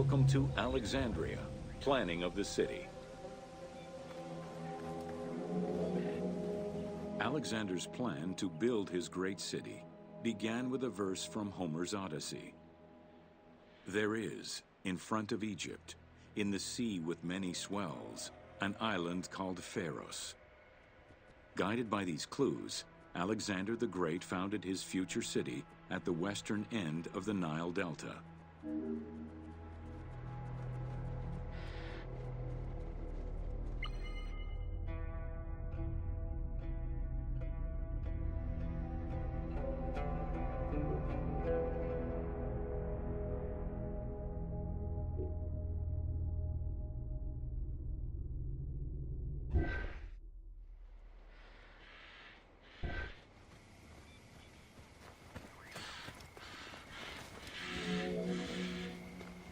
Welcome to Alexandria, planning of the city. Alexander's plan to build his great city began with a verse from Homer's Odyssey. There is, in front of Egypt, in the sea with many swells, an island called Pharos. Guided by these clues, Alexander the Great founded his future city at the western end of the Nile Delta.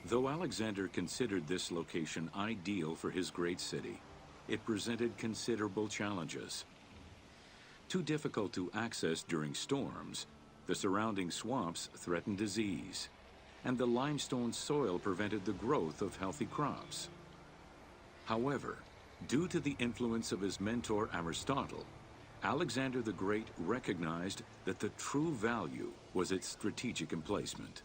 Though Alexander considered this location ideal for his great city, it presented considerable challenges. Too difficult to access during storms, the surrounding swamps threatened disease, and the limestone soil prevented the growth of healthy crops. However, due to the influence of his mentor Aristotle, Alexander the Great recognized that the true value was its strategic emplacement.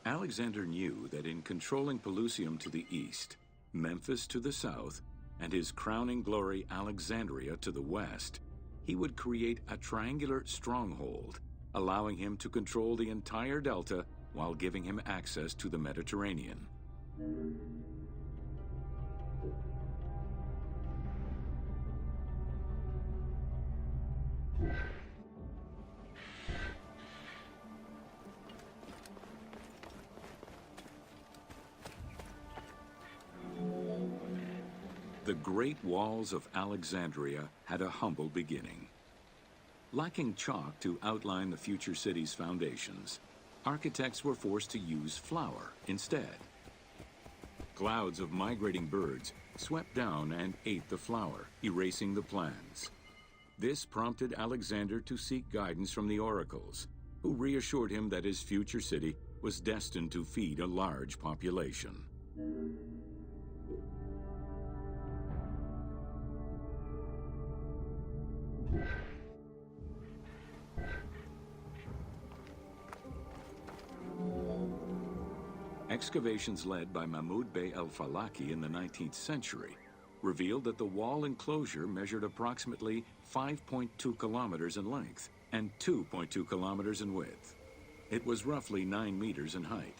Alexander knew that in controlling Pelusium to the east, Memphis to the south, and his crowning glory Alexandria to the west, he would create a triangular stronghold, allowing him to control the entire delta while giving him access to the Mediterranean. The great walls of Alexandria had a humble beginning. Lacking chalk to outline the future city's foundations, architects were forced to use flour instead. Clouds of migrating birds swept down and ate the flour, erasing the plans. This prompted Alexander to seek guidance from the oracles, who reassured him that his future city was destined to feed a large population. Excavations led by Mahmud Bey el-Falaki in the 19th century revealed that the wall enclosure measured approximately 5.2 kilometers in length and 2.2 kilometers in width. It was roughly 9 meters in height.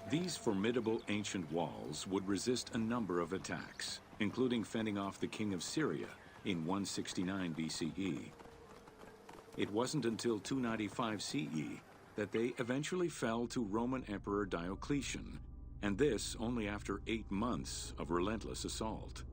These formidable ancient walls would resist a number of attacks, including fending off the king of Syria in 169 BCE. It wasn't until 295 CE that they eventually fell to Roman Emperor Diocletian, and this only after 8 months of relentless assault.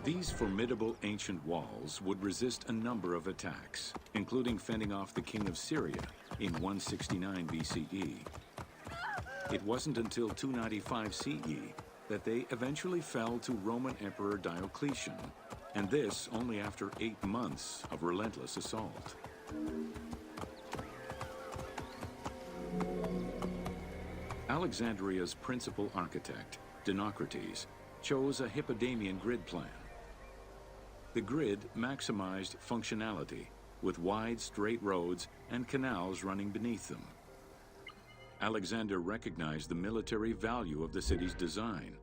These formidable ancient walls would resist a number of attacks, including fending off the king of Syria in 169 BCE. It wasn't until 295 CE that they eventually fell to Roman Emperor Diocletian, and this only after 8 months of relentless assault. Alexandria's principal architect, Dinocrates, chose a Hippodamian grid plan. The grid maximized functionality, with wide, straight roads and canals running beneath them. Alexander recognized the military value of the city's design.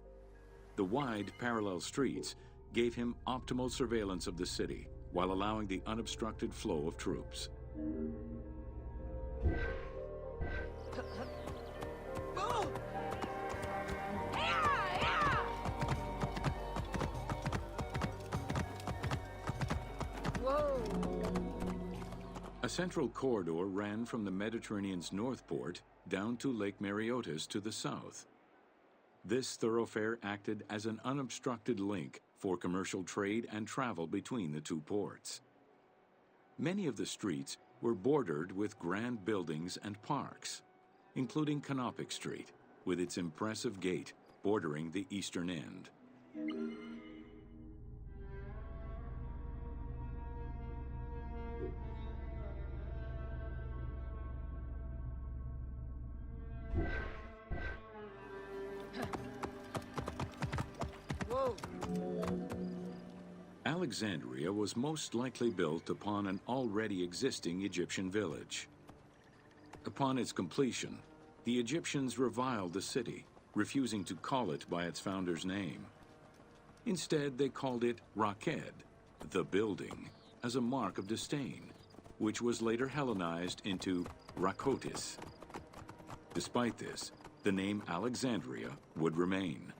The wide, parallel streets gave him optimal surveillance of the city, while allowing the unobstructed flow of troops. A central corridor ran from the Mediterranean's north port down to Lake Mareotis to the south. This thoroughfare acted as an unobstructed link for commercial trade and travel between the two ports. Many of the streets were bordered with grand buildings and parks, including Canopic Street, with its impressive gate bordering the eastern end. Alexandria was most likely built upon an already existing Egyptian village. Upon its completion, the Egyptians reviled the city, refusing to call it by its founder's name. Instead, they called it Raked, the building, as a mark of disdain, which was later Hellenized into Rakotis. Despite this, the name Alexandria would remain.